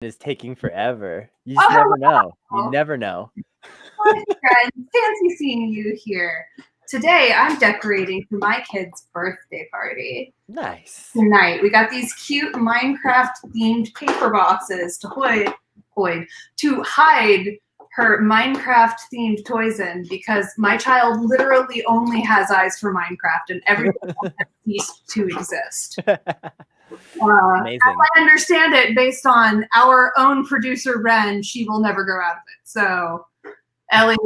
is taking forever. You just Oh, never know. hello. You never know. Hi, friends. Fancy seeing you here. Today, I'm decorating for my kid's birthday party. Nice. Tonight, we got these cute Minecraft-themed paper boxes to hide her Minecraft-themed toys in, because my child literally only has eyes for Minecraft and everything else has ceased to exist. Amazing. As I understand it, based on our own producer Ren, she will never grow out of it. So, Ellie,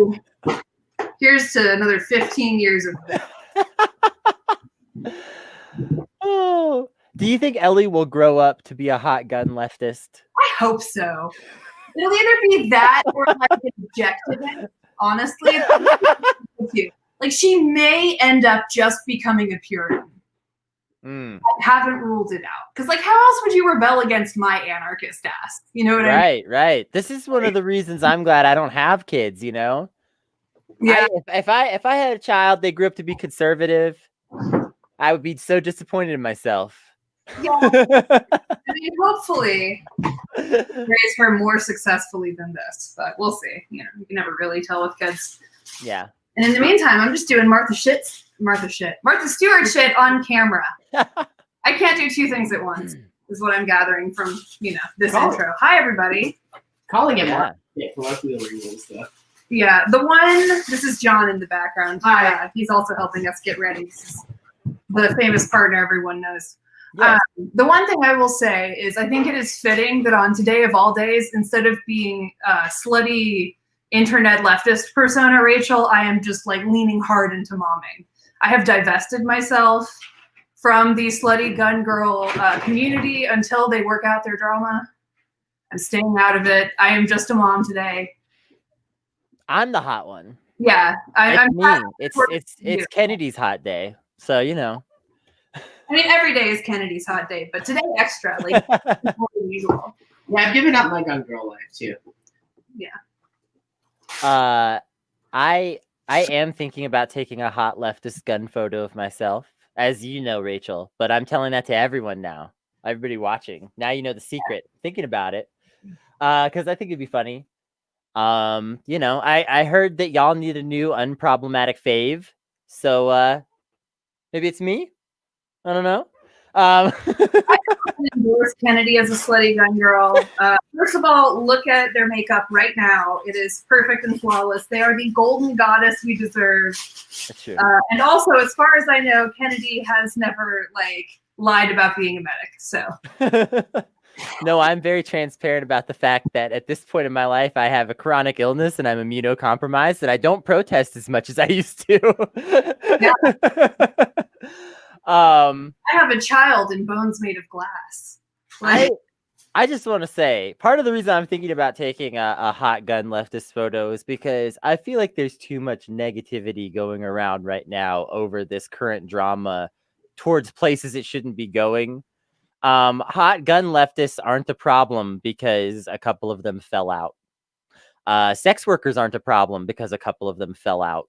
here's to another 15 years of this. Oh, do you think Ellie will grow up to be a hot gun leftist? I hope so. It'll either be that or like rejected it. Honestly, like she may end up just becoming a Puritan. I haven't ruled it out, because like, how else would you rebel against my anarchist ass? You know what I mean? Right. This is one of the reasons I'm glad I don't have kids. You know, Yeah. If I had a child, they grew up to be conservative, I would be so disappointed in myself. Yeah. I mean, hopefully raise her more successfully than this, but we'll see. You know, you can never really tell with kids. Yeah. And in the meantime, I'm just doing Martha Stewart shit on camera. I can't do two things at once, is what I'm gathering from, this intro. Hi, everybody. Calling it Martha shit for us and stuff. Yeah, this is John in the background. Hi. He's also helping us get ready. This is the famous partner everyone knows. Yes. The one thing I will say is I think it is fitting that on today of all days, instead of being slutty internet leftist persona Rachel, I am just like leaning hard into momming. I have divested myself from the slutty gun girl community until they work out their drama. I'm staying out of it. I am just a mom today. I'm the hot one. Yeah, I'm me. It's Kennedy's hot day, so you know. I mean, every day is Kennedy's hot day, but today extra, like more than usual. Yeah, I've given up my gun girl life too. Yeah. I am thinking about taking a hot leftist gun photo of myself, as you know, Rachel. But I'm telling that to everyone now. Everybody watching. Now you know the secret. Thinking about it, because I think it'd be funny. I heard that y'all need a new unproblematic fave, so maybe it's me. I don't know. I don't endorse Kennedy as a slutty gun girl. First of all, look at their makeup right now. It is perfect and flawless. They are the golden goddess we deserve. That's true. And also, as far as I know, Kennedy has never lied about being a medic. So. No, I'm very transparent about the fact that at this point in my life, I have a chronic illness and I'm immunocompromised, and I don't protest as much as I used to. Yeah. I have a child in bones made of glass. I just want to say, part of the reason I'm thinking about taking a hot gun leftist photo is because I feel like there's too much negativity going around right now over this current drama towards places it shouldn't be going. Hot gun leftists aren't the problem because a couple of them fell out. Sex workers aren't a problem because a couple of them fell out.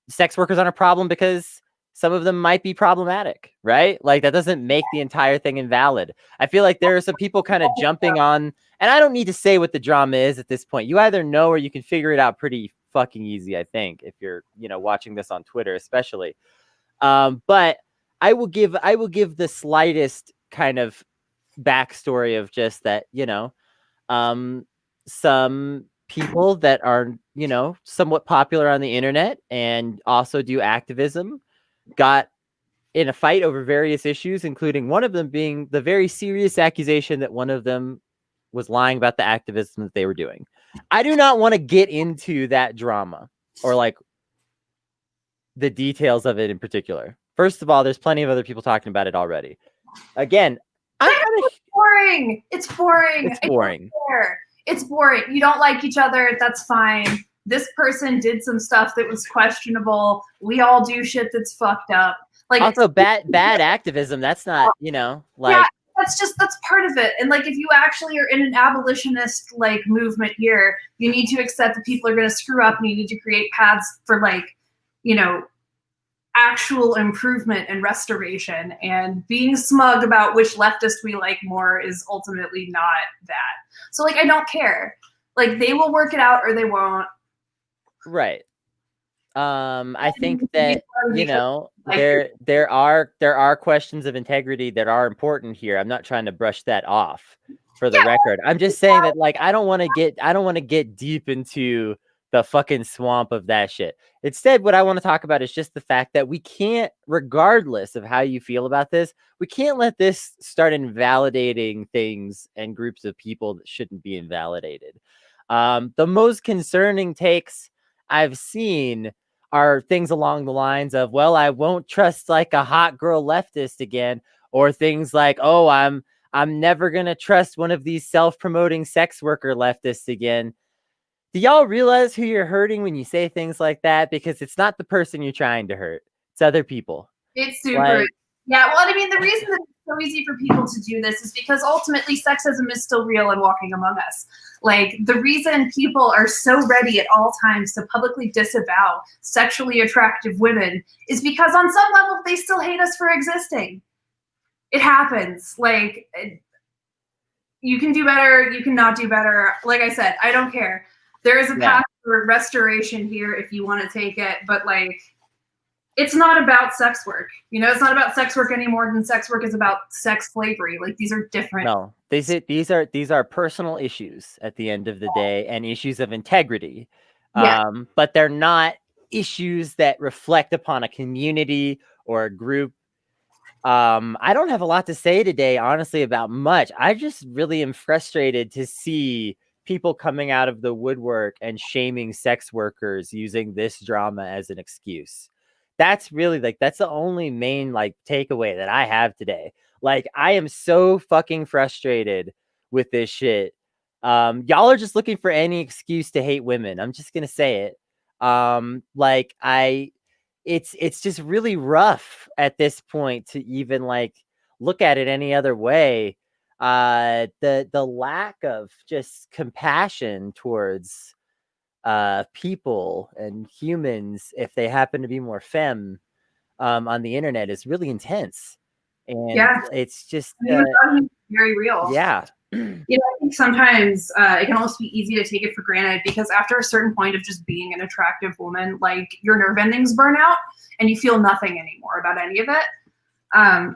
Sex workers aren't a problem because some of them might be problematic, right? Like, that doesn't make the entire thing invalid. I feel like there are some people kind of jumping on, and I don't need to say what the drama is at this point. You either know or you can figure it out pretty fucking easy, I think, if you're, watching this on Twitter, especially. But I will give the slightest kind of backstory of just that, some people that are, somewhat popular on the internet and also do activism got in a fight over various issues, including one of them being the very serious accusation that one of them was lying about the activism that they were doing. I do not want to get into that drama or the details of it in particular. First of all, there's plenty of other people talking about it already. Again, it's boring. It's boring. It's boring. It's boring. You don't like each other. That's fine. This person did some stuff that was questionable. We all do shit that's fucked up. Also, bad activism. That's not, Yeah, that's part of it. And if you actually are in an abolitionist movement here, you need to accept that people are going to screw up, and you need to create paths for actual improvement and restoration, and being smug about which leftist we like more is ultimately not that. So like, I don't care. Like, they will work it out or they won't. Right. I think that, you know, Like, there are questions of integrity that are important here. I'm not trying to brush that off for the record. I'm just saying that, like, I don't want to get deep into the fucking swamp of that shit. Instead, what I want to talk about is just the fact that we can't, regardless of how you feel about this, we can't let this start invalidating things and groups of people that shouldn't be invalidated. The most concerning takes I've seen are things along the lines of, well, I won't trust like a hot girl leftist again, or things like, oh, I'm never gonna trust one of these self-promoting sex worker leftists again. Do y'all realize who you're hurting when you say things like that? Because it's not the person you're trying to hurt, it's other people. it's super. Yeah, well, I mean, the reason that it's so easy for people to do this is because ultimately sexism is still real and walking among us. Like, the reason people are so ready at all times to publicly disavow sexually attractive women is because on some level they still hate us for existing. It happens. Like, you can do better, you can not do better. Like I said, I don't care. There is a path for restoration here if you want to take it, but like, it's not about sex work. You know, it's not about sex work any more than sex work is about sex slavery. Like, these are different. No, these are personal issues at the end of the day, and issues of integrity. Yeah. But they're not issues that reflect upon a community or a group. I don't have a lot to say today, honestly, about much. I just really am frustrated to see people coming out of the woodwork and shaming sex workers using this drama as an excuse. That's really, like, that's the only main, like, takeaway that I have today. Like, I am so fucking frustrated with this shit. Y'all are just looking for any excuse to hate women. I'm just gonna say it. Like, it's just really rough at this point to even like look at it any other way. The lack of just compassion towards people and humans, if they happen to be more femme, on the internet, is really intense, and it's just very real. You know, I think sometimes it can almost be easy to take it for granted because after a certain point of just being an attractive woman, like, your nerve endings burn out and you feel nothing anymore about any of it.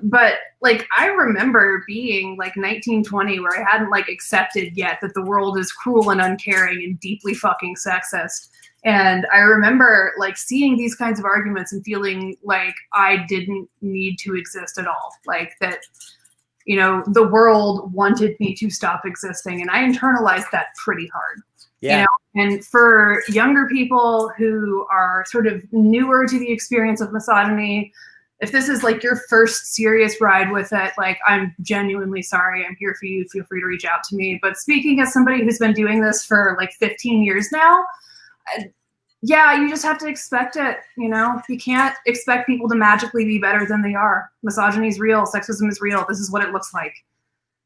But like, I remember being like 19, 20, where I hadn't like accepted yet that the world is cruel and uncaring and deeply fucking sexist. And I remember like seeing these kinds of arguments and feeling like I didn't need to exist at all. Like, that, you know, the world wanted me to stop existing. And I internalized that pretty hard. You know? And for younger people who are sort of newer to the experience of misogyny, if this is like your first serious ride with it, like, I'm genuinely sorry. I'm here for you. Feel free to reach out to me. But speaking as somebody who's been doing this for like 15 years now, yeah, you just have to expect it. You know, you can't expect people to magically be better than they are. Misogyny is real. Sexism is real. This is what it looks like.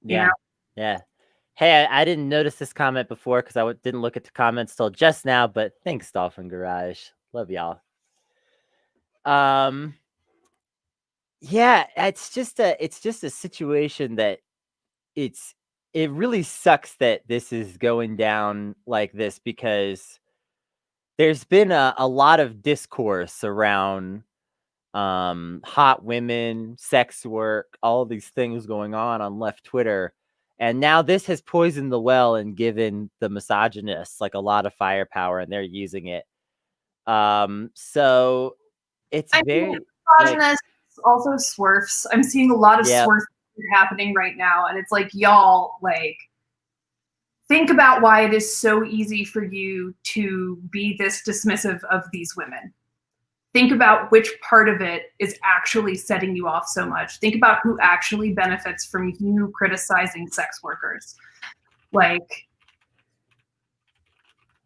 Yeah. Hey, I didn't notice this comment before because I didn't look at the comments till just now, but thanks, Dolphin Garage. Love y'all. Yeah, it's just a situation that it really sucks that this is going down like this, because there's been a lot of discourse around hot women, sex work, all these things going on left Twitter. And now this has poisoned the well and given the misogynists like a lot of firepower, and they're using it. So it's very misogynists, also swerfs. I'm seeing a lot of swerf happening right now, and it's like, y'all, like, think about why it is so easy for you to be this dismissive of these women. Think about which part of it is actually setting you off so much. Think about who actually benefits from you criticizing sex workers. Like,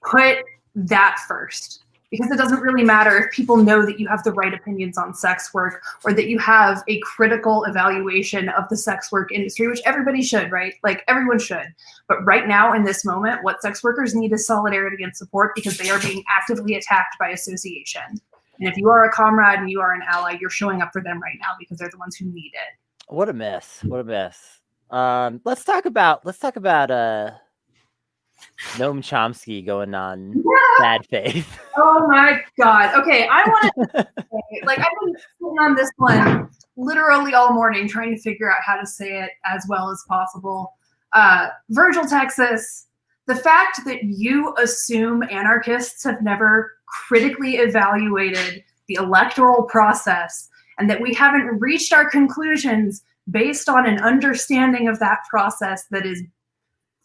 put that first. Because it doesn't really matter if people know that you have the right opinions on sex work, or that you have a critical evaluation of the sex work industry, which everybody should, right? Like, everyone should. But right now, in this moment, what sex workers need is solidarity and support, because they are being actively attacked by association. And if you are a comrade and you are an ally, you're showing up for them right now because they're the ones who need it. What a mess. What a mess. Let's talk about Noam Chomsky going on bad faith. Oh my God. Okay, I want to say, like, I've been sitting on this one literally all morning trying to figure out how to say it as well as possible. Virgil, Texas, the fact that you assume anarchists have never critically evaluated the electoral process and that we haven't reached our conclusions based on an understanding of that process that is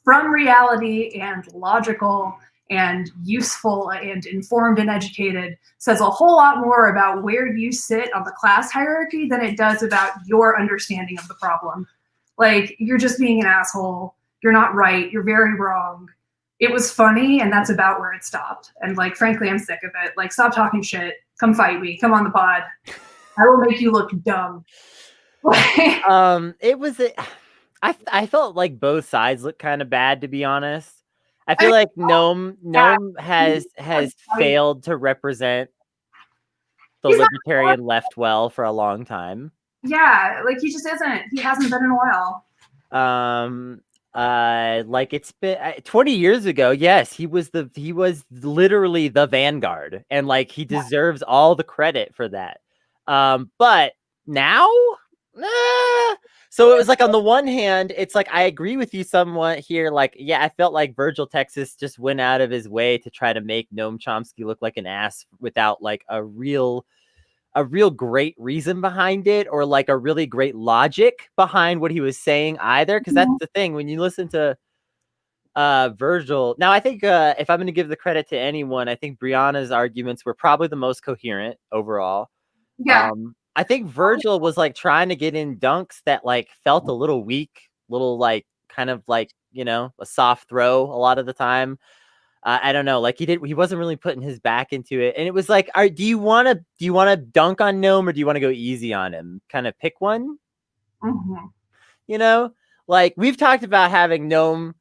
from reality and logical and useful and informed and educated says a whole lot more about where you sit on the class hierarchy than it does about your understanding of the problem. Like, you're just being an asshole. You're not right. You're very wrong. It was funny, and that's about where it stopped. And, like, frankly, I'm sick of it. Like, stop talking shit. Come fight me. Come on the pod. I will make you look dumb. It was I felt like both sides looked kind of bad, to be honest. I feel like Noam has failed to represent the libertarian left well for a long time. Yeah, like he just isn't. He hasn't been in a while. Like it's been 20 years ago. Yes, he was literally the vanguard, and like he deserves all the credit for that. But now, so it was like on the one hand, it's like I agree with you somewhat here. Like, yeah, I felt like Virgil, Texas just went out of his way to try to make Noam Chomsky look like an ass without like a real great reason behind it, or like a really great logic behind what he was saying either. Because that's the thing when you listen to Virgil. Now, I think if I'm going to give the credit to anyone, I think Brianna's arguments were probably the most coherent overall. Yeah. I think Virgil was like trying to get in dunks that like felt a little weak, little like kind of like, you know, a soft throw a lot of the time. I don't know, like he wasn't really putting his back into it. And it was like, do you want to dunk on Noam, or do you want to go easy on him? Kind of pick one. Mm-hmm. You know, like we've talked about having Noam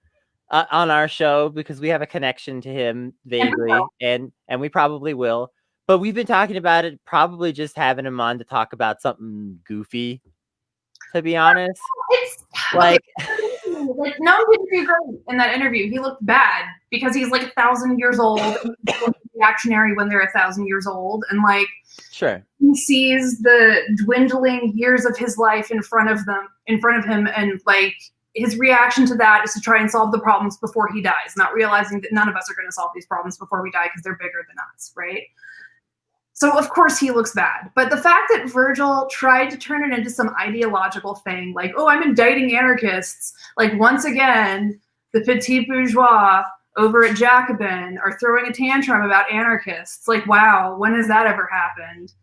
on our show because we have a connection to him vaguely, and we probably will. But we've been talking about it, probably just having him on to talk about something goofy, to be honest. It's like Noam didn't do great in that interview. He looked bad because he's like 1,000 years old, reactionary when they're 1,000 years old, and like sure, he sees the dwindling years of his life in front of him, and like his reaction to that is to try and solve the problems before he dies, not realizing that none of us are going to solve these problems before we die because they're bigger than us, right? So of course he looks bad. But the fact that Virgil tried to turn it into some ideological thing, like, oh, I'm indicting anarchists, like once again, the petit bourgeois over at Jacobin are throwing a tantrum about anarchists. Like, wow, when has that ever happened?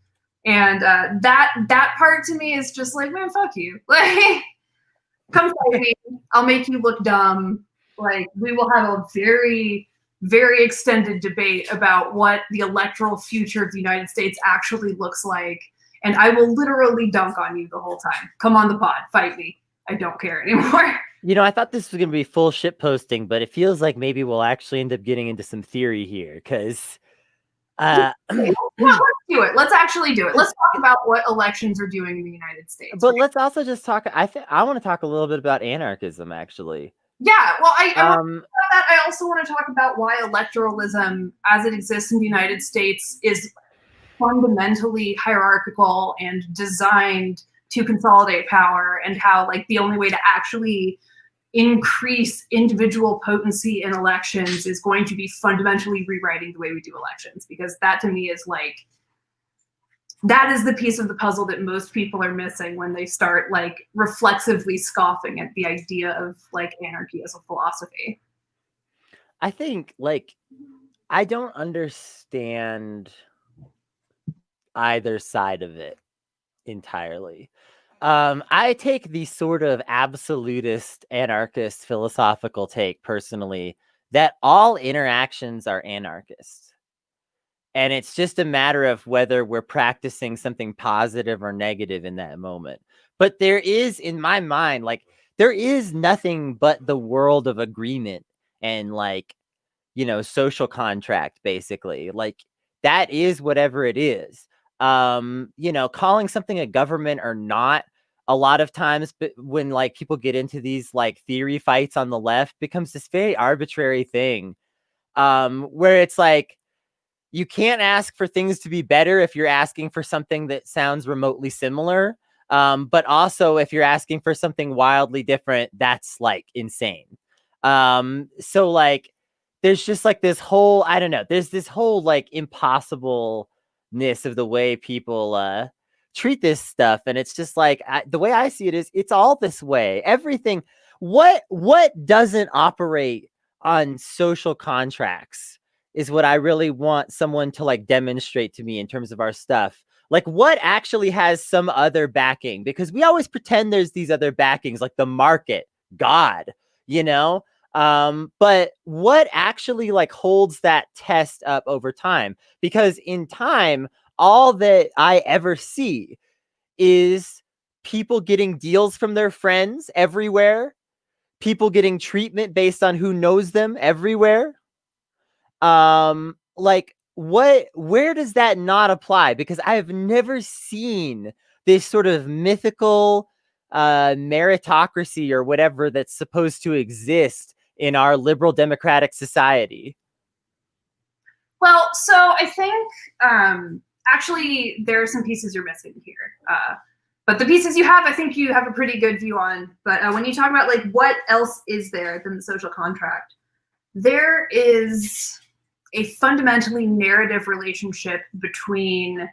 And that part to me is just like, man, fuck you. Like, come fight me. I'll make you look dumb. Like, we will have a very, very extended debate about what the electoral future of the United States actually looks like. And I will literally dunk on you the whole time. Come on the pod, fight me. I don't care anymore. You know, I thought this was going to be full shit posting, but it feels like maybe we'll actually end up getting into some theory here, because let's do it. Let's actually do it. Let's talk about what elections are doing in the United States. But let's also just talk. I want to talk a little bit about anarchism, actually. Yeah, well, I also want to talk about why electoralism, as it exists in the United States, is fundamentally hierarchical and designed to consolidate power, and how like the only way to actually increase individual potency in elections is going to be fundamentally rewriting the way we do elections, because that to me is like, that is the piece of the puzzle that most people are missing when they start like reflexively scoffing at the idea of like anarchy as a philosophy. I think like I don't understand either side of it entirely. I take the sort of absolutist anarchist philosophical take personally that all interactions are anarchist. And it's just a matter of whether we're practicing something positive or negative in that moment. But there is, in my mind, like there is nothing but the world of agreement and like, you know, social contract, basically. Like that is whatever it is. You know, calling something a government or not, a lot of times, but when like people get into these like theory fights on the left, becomes this very arbitrary thing, where it's like, you can't ask for things to be better if you're asking for something that sounds remotely similar. But also if you're asking for something wildly different, that's like insane. So like, there's just like this whole, I don't know, there's this whole like impossibleness of the way people treat this stuff. And it's just like, the way I see it is, it's all this way. Everything, what doesn't operate on social contracts is what I really want someone to like demonstrate to me in terms of our stuff. Like, what actually has some other backing? Because we always pretend there's these other backings, like the market, God, you know? But what actually like holds that test up over time? Because in time, all that I ever see is people getting deals from their friends everywhere, people getting treatment based on who knows them everywhere. Like, where does that not apply? Because I have never seen this sort of mythical meritocracy or whatever that's supposed to exist in our liberal democratic society. Well, so I think actually there are some pieces you're missing here. But the pieces you have, I think you have a pretty good view on. But when you talk about like what else is there than the social contract, there is a fundamentally narrative relationship between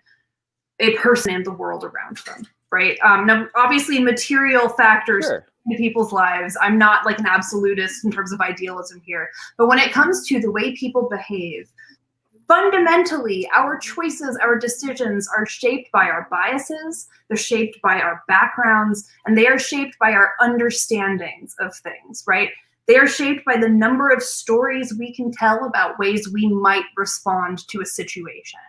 a person and the world around them, right? Now, obviously, material factors in people's lives. I'm not like an absolutist in terms of idealism here, but when it comes to the way people behave, fundamentally, our choices, our decisions are shaped by our biases, they're shaped by our backgrounds, and they are shaped by our understandings of things, right? They are shaped by the number of stories we can tell about ways we might respond to a situation.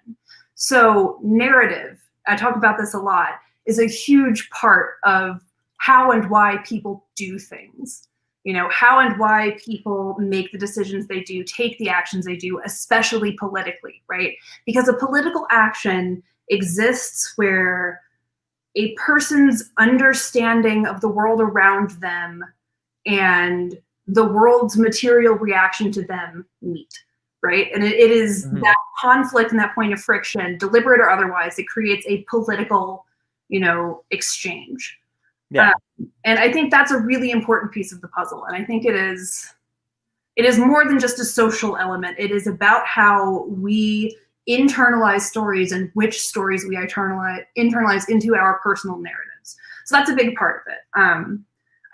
So narrative, I talk about this a lot, is a huge part of how and why people do things. You know, how and why people make the decisions they do, take the actions they do, especially politically, right? Because a political action exists where a person's understanding of the world around them and the world's material reaction to them meet, right? And it is that conflict and that point of friction, deliberate or otherwise, it creates a political, you know, exchange. Yeah. And I think that's a really important piece of the puzzle. And I think it is more than just a social element. It is about how we internalize stories and which stories we internalize into our personal narratives. So that's a big part of it.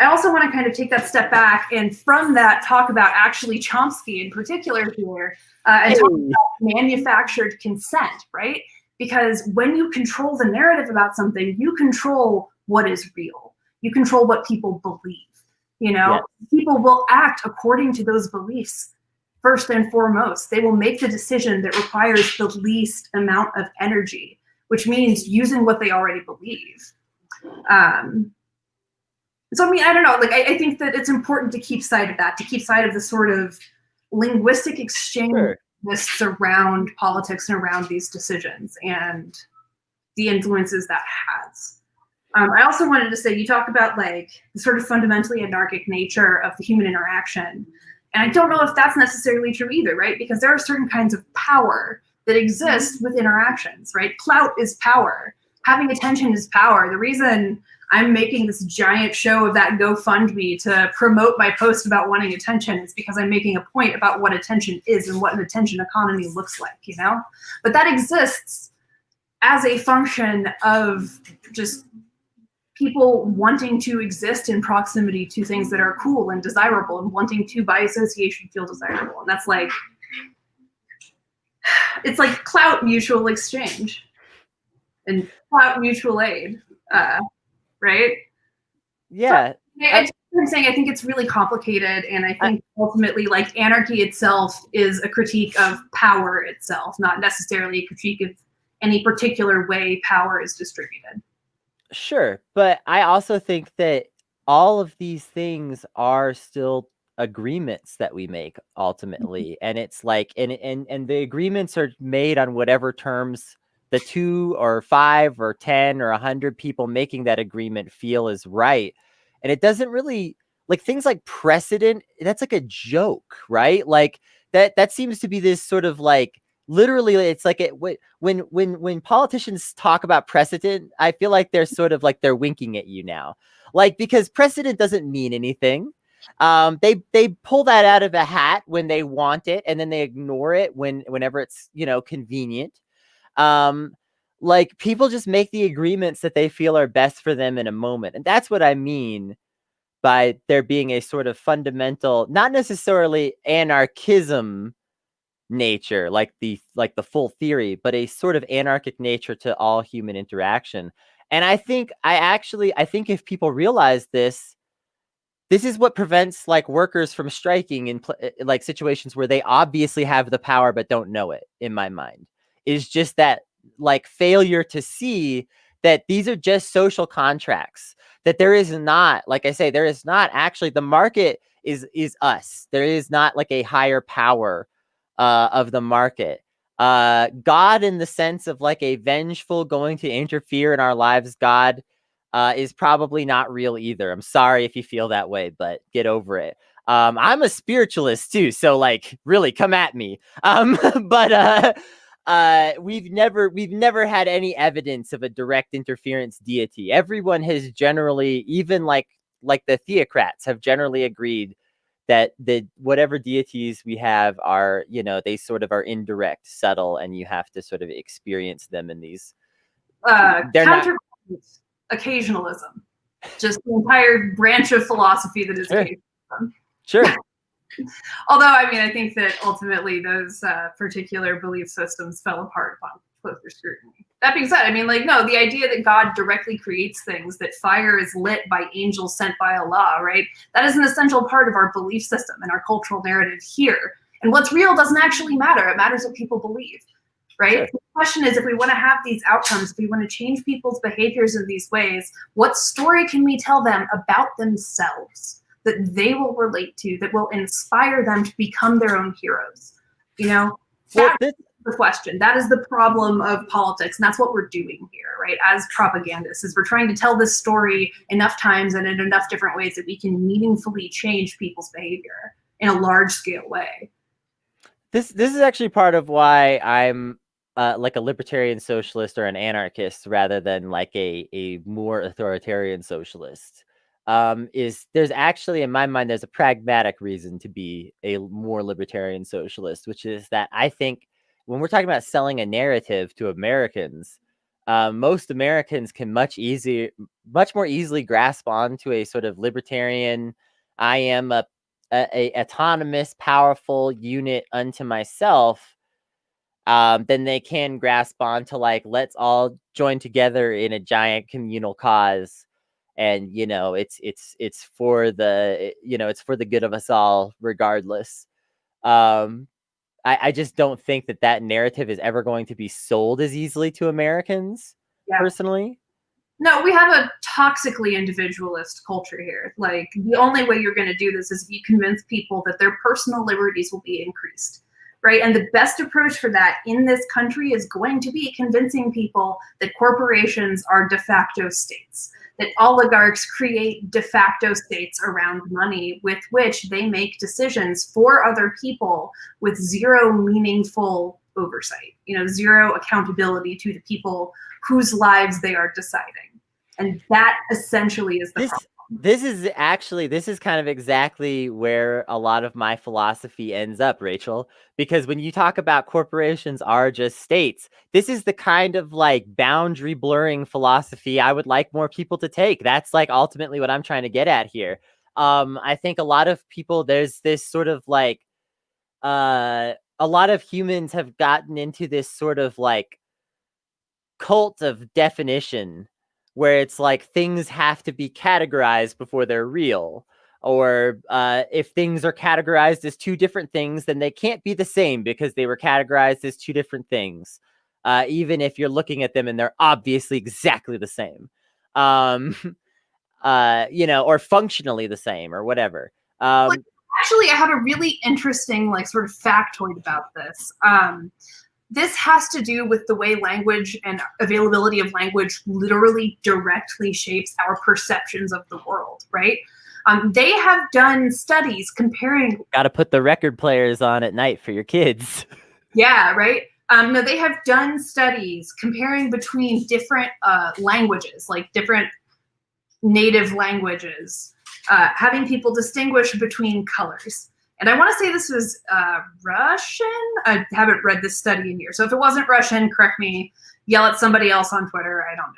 I also want to kind of take that step back and from that talk about actually Chomsky in particular here and talk about manufactured consent, right? Because when you control the narrative about something, you control what is real. You control what people believe. You know, people will act according to those beliefs first and foremost. They will make the decision that requires the least amount of energy, which means using what they already believe. So, I mean, I don't know, like, I think that it's important to keep sight of that, to keep sight of the sort of linguistic exchange lists around politics and around these decisions and the influences that has. I also wanted to say, you talk about like the sort of fundamentally anarchic nature of the human interaction. And I don't know if that's necessarily true either, right? Because there are certain kinds of power that exist with interactions, right? Clout is power. Having attention is power. The reason I'm making this giant show of that GoFundMe to promote my post about wanting attention is because I'm making a point about what attention is and what an attention economy looks like, you know? But that exists as a function of just people wanting to exist in proximity to things that are cool and desirable and wanting to, by association, feel desirable. And that's like, it's like clout mutual exchange and clout mutual aid, right? Yeah. So, I'm saying I think it's really complicated, and I think ultimately, like, anarchy itself is a critique of power itself, not necessarily a critique of any particular way power is distributed. Sure, but I also think that all of these things are still agreements that we make ultimately. And it's like, and the agreements are made on whatever terms the 2 or 5 or 10 or 100 people making that agreement feel is right. And it doesn't really, like, things like precedent, that's like a joke, right? Like that seems to be this sort of like, literally, it's like when politicians talk about precedent, I feel like they're sort of like they're winking at you now, like, because precedent doesn't mean anything. They pull that out of a hat when they want it, and then they ignore it whenever it's, you know, convenient. Like, people just make the agreements that they feel are best for them in a moment, and that's what I mean by there being a sort of fundamental, not necessarily anarchism nature, like the full theory, but a sort of anarchic nature to all human interaction. And I think if people realize this is what prevents like workers from striking in like situations where they obviously have the power but don't know it. In my mind, is just that like failure to see that these are just social contracts, that there is not, like I say, there is not actually, the market is us. There is not like a higher power of the market. God, in the sense of like a vengeful going to interfere in our lives, God is probably not real either. I'm sorry if you feel that way, but get over it. I'm a spiritualist too, so like really come at me. But we've never had any evidence of a direct interference deity. Everyone has generally, even like the theocrats have generally agreed that the whatever deities we have are, you know, they sort of are indirect, subtle, and you have to sort of experience them in these. They're not occasionalism, just the entire branch of philosophy that is occasionalism. Sure. Although, I mean, I think that ultimately those particular belief systems fell apart upon closer scrutiny. That being said, I mean, like, no, the idea that God directly creates things, that fire is lit by angels sent by Allah, right? That is an essential part of our belief system and our cultural narrative here. And what's real doesn't actually matter. It matters what people believe, right? Sure. The question is, if we want to have these outcomes, if we want to change people's behaviors in these ways, what story can we tell them about themselves that they will relate to, that will inspire them to become their own heroes? You know, that's the question. That is the problem of politics, and that's what we're doing here, right? As propagandists, is we're trying to tell this story enough times and in enough different ways that we can meaningfully change people's behavior in a large-scale way. This is actually part of why I'm like a libertarian socialist or an anarchist rather than like a more authoritarian socialist. Is there's actually, in my mind, there's a pragmatic reason to be a more libertarian socialist, which is that I think when we're talking about selling a narrative to Americans, most Americans can much more easily grasp onto a sort of libertarian, I am a autonomous, powerful unit unto myself, then they can grasp on to like, let's all join together in a giant communal cause. And, you know, it's for the, you know, it's for the good of us all, regardless. I just don't think that narrative is ever going to be sold as easily to Americans, personally. No, we have a toxically individualist culture here. Like, the only way you're going to do this is if you convince people that their personal liberties will be increased, right? And the best approach for that in this country is going to be convincing people that corporations are de facto states, that oligarchs create de facto states around money with which they make decisions for other people with zero meaningful oversight, you know, zero accountability to the people whose lives they are deciding. And that essentially is the problem. This is kind of exactly where a lot of my philosophy ends up, Rachel, because when you talk about corporations are just states, this is the kind of like boundary blurring philosophy I would like more people to take. That's like ultimately what I'm trying to get at here. I think a lot of people, there's this sort of like, a lot of humans have gotten into this sort of like cult of definition, where it's like things have to be categorized before they're real. Or if things are categorized as two different things, then they can't be the same because they were categorized as two different things. Even if you're looking at them and they're obviously exactly the same. You know, or functionally the same or whatever. Actually, I have a really interesting, like, sort of factoid about this. This has to do with the way language and availability of language literally directly shapes our perceptions of the world, right? They have done studies comparing. Got to put the record players on at night for your kids. Yeah, right? No, they have done studies comparing between different languages, like different native languages, having people distinguish between colors. And I want to say this was Russian. I haven't read this study in years. So if it wasn't Russian, correct me, yell at somebody else on Twitter. I don't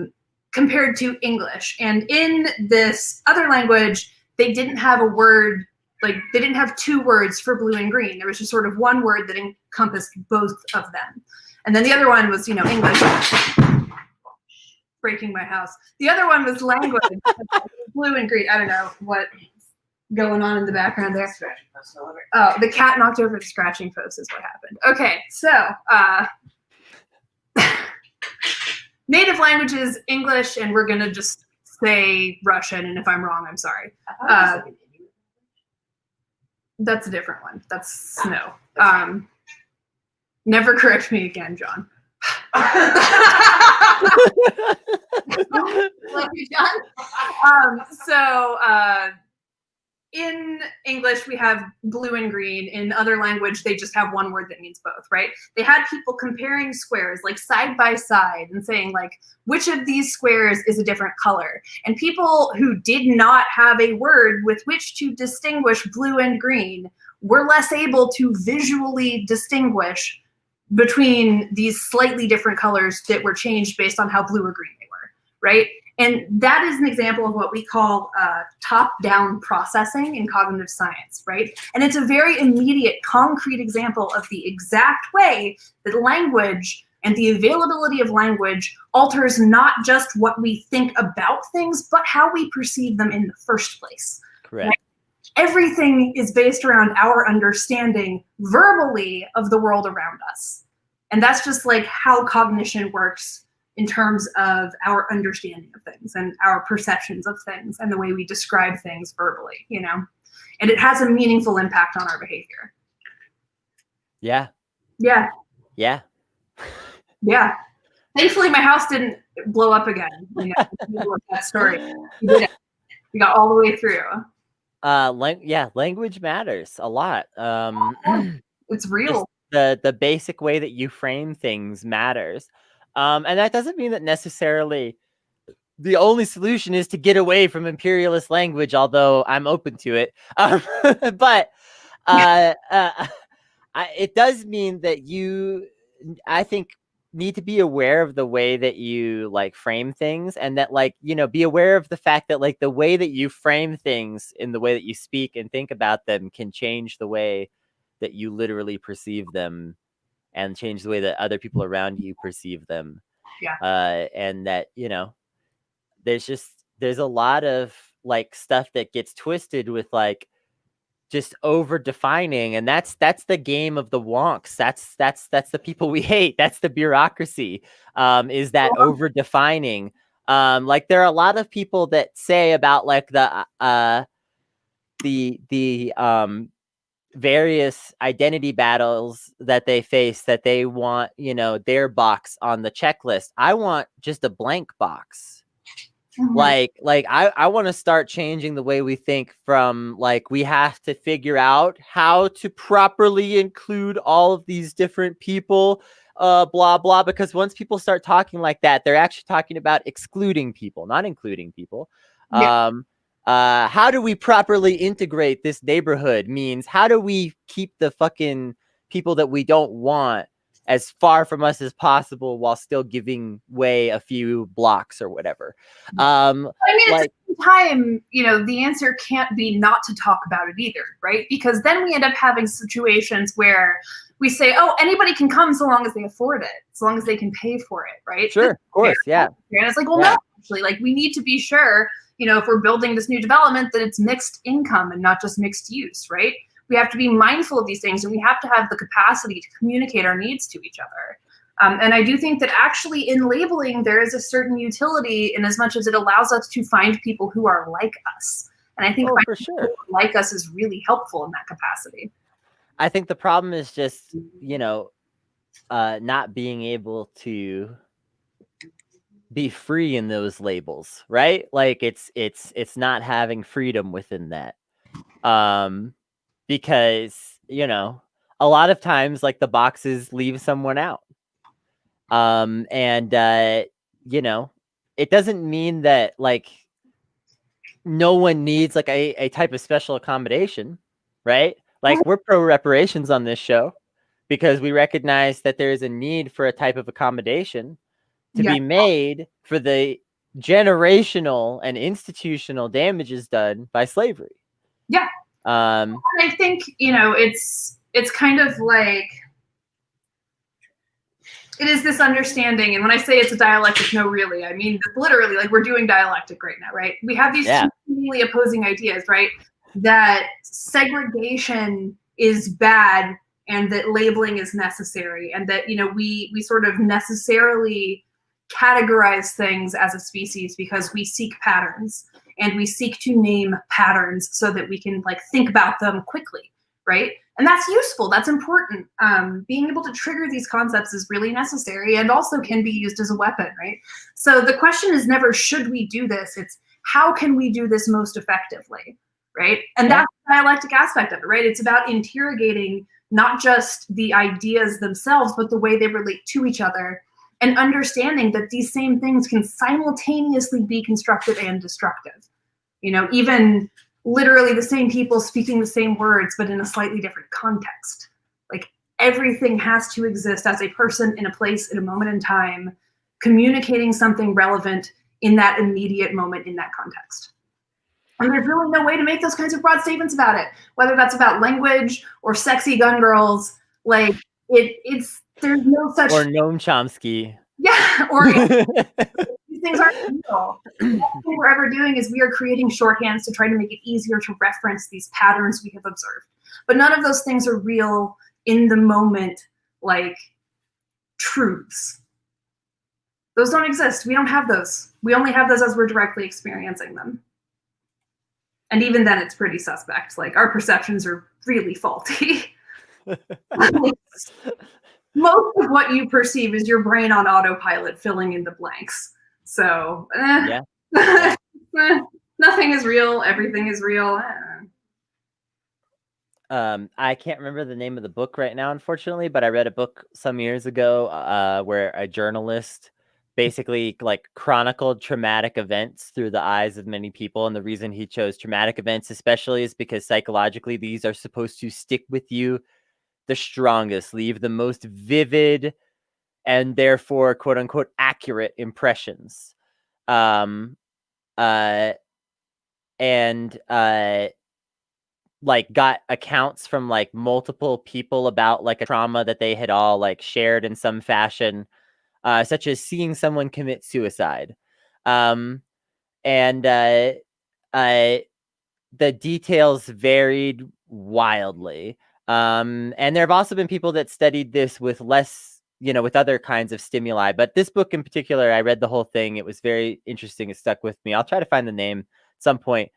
know. Compared to English. And in this other language, they didn't have a word, like they didn't have two words for blue and green. There was just sort of one word that encompassed both of them. And then the other one was, English. Breaking my house. The other one was language. Blue and green. I don't know what going on in the background there. Oh, the cat knocked over the scratching post is what happened. Okay, so native languages, English, and we're gonna just say Russian, and if I'm wrong, I'm sorry. That's a different one. That's Snow. Never correct me again, John. Love you, John. In English, we have blue and green. In other language, they just have one word that means both, right? They had people comparing squares like side by side and saying like, which of these squares is a different color? And people who did not have a word with which to distinguish blue and green were less able to visually distinguish between these slightly different colors that were changed based on how blue or green they were, right? And that is an example of what we call top-down processing in cognitive science, right? And it's a very immediate, concrete example of the exact way that language and the availability of language alters not just what we think about things, but how we perceive them in the first place. Correct. Right? Everything is based around our understanding verbally of the world around us. And that's just like how cognition works in terms of our understanding of things and our perceptions of things and the way we describe things verbally, and it has a meaningful impact on our behavior. Yeah. Yeah. Yeah. Yeah. Thankfully, my house didn't blow up again. That story. We did it. We got all the way through. Language matters a lot. It's real. The basic way that you frame things matters. And that doesn't mean that necessarily the only solution is to get away from imperialist language, although I'm open to it. But it does mean that you, I think, need to be aware of the way that you like frame things, and that be aware of the fact that like the way that you frame things in the way that you speak and think about them can change the way that you literally perceive them and change the way that other people around you perceive them. Yeah. And that, there's a lot of like stuff that gets twisted with like just over defining. And that's the game of the wonks. That's the people we hate. That's the bureaucracy, is that over defining. Like there are a lot of people that say about like the various identity battles that they face, that they want, their box on the checklist. I want just a blank box. Mm-hmm. Like I want to start changing the way we think from like, we have to figure out how to properly include all of these different people, blah, blah, because once people start talking like that, they're actually talking about excluding people, not including people. Yeah. How do we properly integrate this neighborhood means how do we keep the fucking people that we don't want as far from us as possible while still giving way a few blocks or whatever. I mean, at the same time, the answer can't be not to talk about it either, right? Because then we end up having situations where we say, oh, anybody can come so long as they afford it, so long as they can pay for it, right? Sure, of course, yeah. And it's like, well, no, actually, like we need to be sure, if we're building this new development, that it's mixed income and not just mixed use, right? We have to be mindful of these things, and we have to have the capacity to communicate our needs to each other. And I do think that actually in labeling, there is a certain utility in as much as it allows us to find people who are like us. And I think for sure, people like us is really helpful in that capacity. I think the problem is just, not being able to be free in those labels, right? Like it's not having freedom within that. Because, a lot of times like the boxes leave someone out. And it doesn't mean that like no one needs like a type of special accommodation, right? Like we're pro reparations on this show because we recognize that there is a need for a type of accommodation to be made for the generational and institutional damages done by slavery. Yeah. And I think, it's kind of like, it is this understanding. And when I say it's a dialectic, no, really, I mean, literally, like we're doing dialectic right now, right? We have these two really opposing ideas, right? That segregation is bad and that labeling is necessary. And that, we sort of necessarily categorize things as a species because we seek patterns and we seek to name patterns so that we can like think about them quickly, right? And that's useful, that's important. Being able to trigger these concepts is really necessary and also can be used as a weapon, right? So the question is never, should we do this? It's how can we do this most effectively, right? And that's the dialectic aspect of it, right? It's about interrogating not just the ideas themselves, but the way they relate to each other and understanding that these same things can simultaneously be constructive and destructive. Even literally the same people speaking the same words, but in a slightly different context. Like everything has to exist as a person in a place in a moment in time, communicating something relevant in that immediate moment in that context. And there's really no way to make those kinds of broad statements about it, whether that's about language or sexy gun girls. Like there's no such. Or Noam Chomsky. Yeah, or these things aren't real. All we're ever doing is we are creating shorthands to try to make it easier to reference these patterns we have observed. But none of those things are real in the moment, like truths. Those don't exist. We don't have those. We only have those as we're directly experiencing them. And even then, it's pretty suspect. Like our perceptions are really faulty. Most of what you perceive is your brain on autopilot filling in the blanks. So, nothing is real. Everything is real. I can't remember the name of the book right now, unfortunately, but I read a book some years ago where a journalist basically like chronicled traumatic events through the eyes of many people. And the reason he chose traumatic events especially is because psychologically these are supposed to stick with you the strongest, leave the most vivid and therefore quote unquote accurate impressions. Like got accounts from like multiple people about like a trauma that they had all like shared in some fashion, such as seeing someone commit suicide. The details varied wildly. And there have also been people that studied this with less, with other kinds of stimuli. But this book in particular, I read the whole thing. It was very interesting. It stuck with me. I'll try to find the name at some point.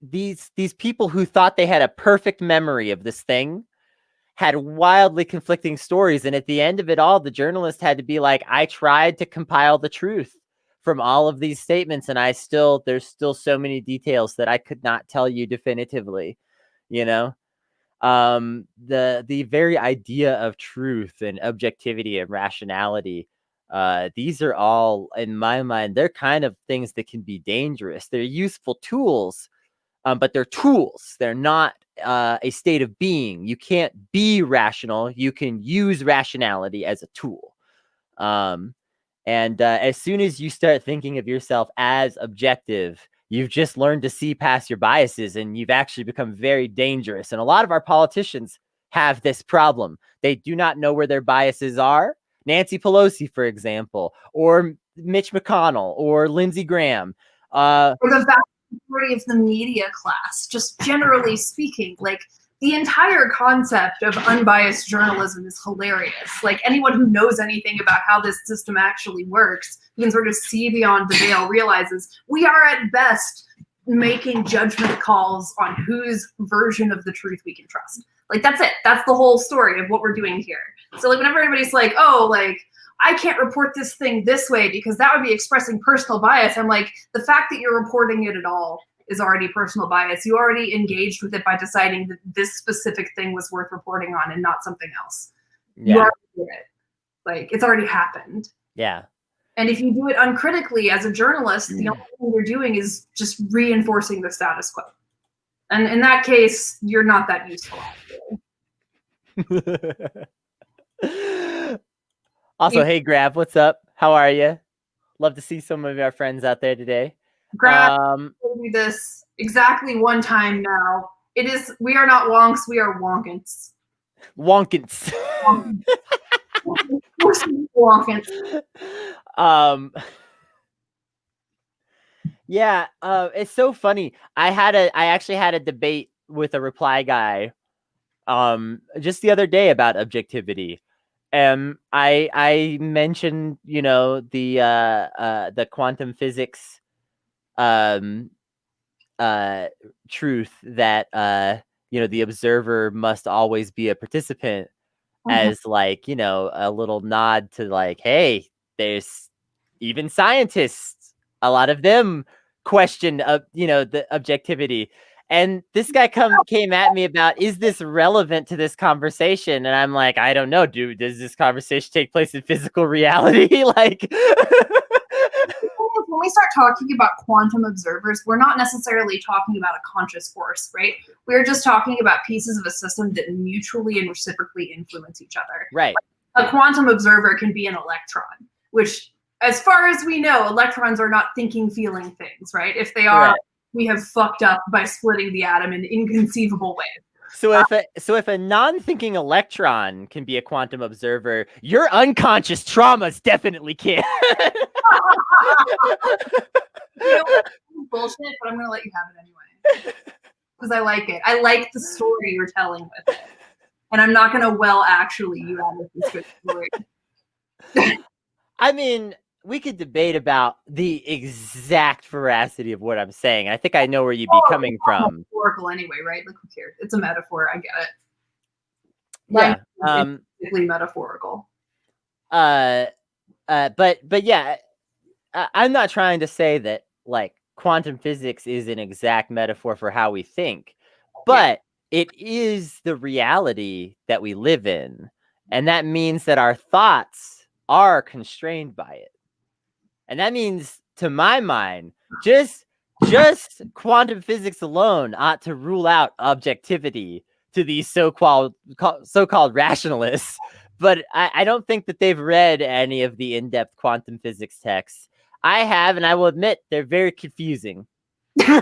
These people who thought they had a perfect memory of this thing had wildly conflicting stories. And at the end of it all, the journalist had to be like, I tried to compile the truth from all of these statements, and there's still so many details that I could not tell you definitively, the very idea of truth and objectivity and rationality, these are all, in my mind, they're kind of things that can be dangerous. They're useful tools, but they're tools. They're not a state of being. You can't be rational. You can use rationality as a tool. And as soon as you start thinking of yourself as objective, you've just learned to see past your biases, and you've actually become very dangerous. And a lot of our politicians have this problem. They do not know where their biases are. Nancy Pelosi, for example, or Mitch McConnell, or Lindsey Graham. Or the vast majority of the media class, just generally speaking, like the entire concept of unbiased journalism is hilarious. Like anyone who knows anything about how this system actually works, who can sort of see beyond the veil, realizes we are at best making judgment calls on whose version of the truth we can trust. Like that's it. That's the whole story of what we're doing here. So like whenever anybody's like, oh, like I can't report this thing this way because that would be expressing personal bias. I'm like, the fact that you're reporting it at all is already personal bias. You already engaged with it by deciding that this specific thing was worth reporting on and not something else. Yeah. You already did it. Like it's already happened. Yeah. And if you do it uncritically as a journalist, the only thing you're doing is just reinforcing the status quo. And in that case, you're not that useful. Also, hey, Grab, what's up? How are you? Love to see some of our friends out there today. Grab told me this exactly one time now. It is, we are not wonks, we are wonkins. Wonkins. Wonkins. Yeah, it's so funny. I actually had a debate with a reply guy just the other day about objectivity. I mentioned, you know, the quantum physics truth that you know, the observer must always be a participant, as like, you know, a little nod to like, hey, there's even scientists, a lot of them question you know, the objectivity. And this guy came at me about, is this relevant to this conversation? And I'm like, I don't know, dude. Does this conversation take place in physical reality? Like, when we start talking about quantum observers, we're not necessarily talking about a conscious force, right? We're just talking about pieces of a system that mutually and reciprocally influence each other. right. A quantum observer can be an electron, which, as far as we know, electrons are not thinking, feeling things, right? If they are, Right. we have fucked up by splitting the atom in inconceivable ways. So if a non-thinking electron can be a quantum observer, your unconscious traumas definitely can. You know, it's bullshit, but I'm gonna let you have it anyway because I like it. I like the story you're telling with it, and I'm not gonna actually you out of this good story. I mean, we could debate about the exact veracity of what I'm saying. I think I know where you'd be coming from. Metaphorical anyway, right? Like who cares? It's a metaphor. I get it. Yeah. It's basically metaphorical. But yeah, I'm not trying to say that like quantum physics is an exact metaphor for how we think, but it is the reality that we live in, and that means that our thoughts are constrained by it. And that means, to my mind, just quantum physics alone ought to rule out objectivity to these so-called rationalists. But I don't think that they've read any of the in-depth quantum physics texts. I have, and I will admit they're very confusing. Yeah,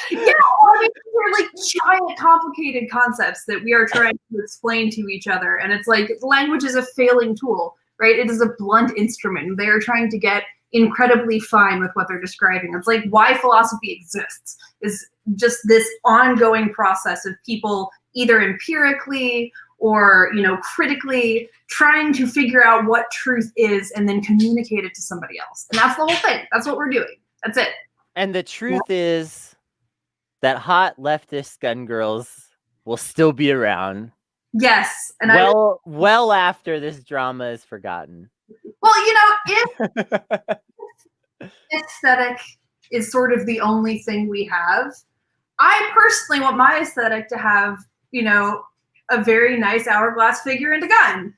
I mean, they're like giant, complicated concepts that we are trying to explain to each other, and it's like language is a failing tool, right? It is a blunt instrument. They are trying to get incredibly fine with what they're describing. It's like why philosophy exists is just this ongoing process of people either empirically or, you know, critically trying to figure out what truth is and then communicate it to somebody else. And that's the whole thing. That's what we're doing. That's it. And the truth is that hot leftist gun girls will still be around. Yes. And well after this drama is forgotten. Well, you know, if aesthetic is sort of the only thing we have, I personally want my aesthetic to have, you know, a very nice hourglass figure and a gun.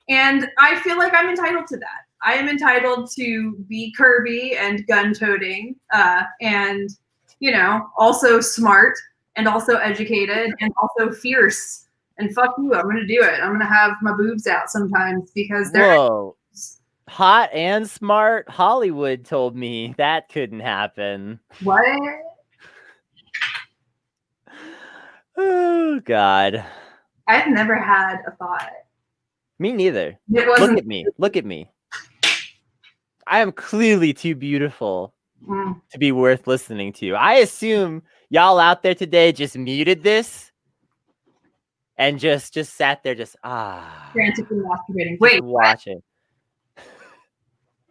And I feel like I'm entitled to that. I am entitled to be curvy and gun-toting, and, you know, also smart and also educated and also fierce. And fuck you, I'm gonna do it. I'm gonna have my boobs out sometimes because they're hot and smart. Hollywood told me that couldn't happen. What? Oh God. I've never had a thought. Me neither. It wasn't. Look at me. Look at me. I am clearly too beautiful to be worth listening to. I assume y'all out there today just muted this and just sat there frantically masturbating. Wait, watching.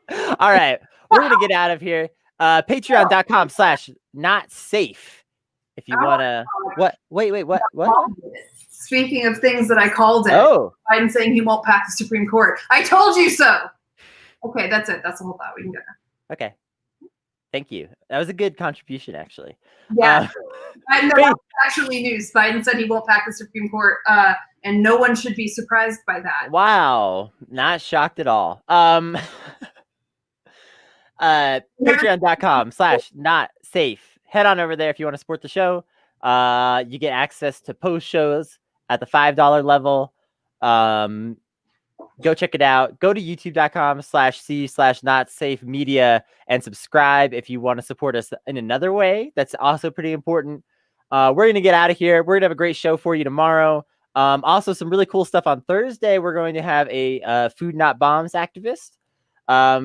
All right, we're gonna get out of here. Patreon.com/notsafe if you wanna. What? Wait. What? Speaking of things that I called it, Biden saying he won't pack the Supreme Court. I told you so. Okay, that's it. That's the whole thought. We can go now. Okay. Thank you. That was a good contribution, actually. Yeah. That's actually news. Biden said he won't pack the Supreme Court, and no one should be surprised by that. Wow. Not shocked at all. Patreon.com/notsafe. Head on over there if you want to support the show. You get access to post shows at the $5 level. Go check it out. Go to youtube.com/c/notsafemedia and subscribe if you want to support us in another way. That's also pretty important. We're going to get out of here. We're going to have a great show for you tomorrow. Also, some really cool stuff on Thursday. We're going to have a Food Not Bombs activist.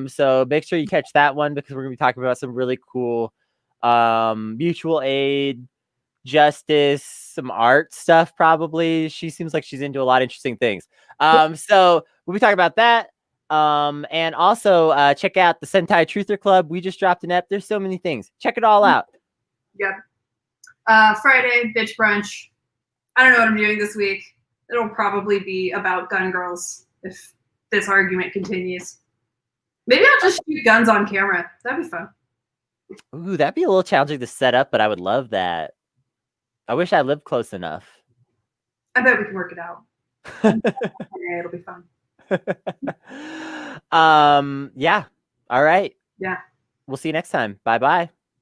So make sure you catch that one because we're going to be talking about some really cool mutual aid, justice, some art stuff probably. She seems like she's into a lot of interesting things. So we'll be talking about that. And also check out the Sentai Truther Club. We just dropped an ep. There's so many things. Check it all out. Yep. Friday, bitch brunch. I don't know what I'm doing this week. It'll probably be about gun girls if this argument continues. Maybe I'll just shoot guns on camera. That'd be fun. Ooh, that'd be a little challenging to set up, but I would love that. I wish I lived close enough. I bet we can work it out. Yeah, it'll be fun. Yeah. All right. Yeah. We'll see you next time. Bye-bye.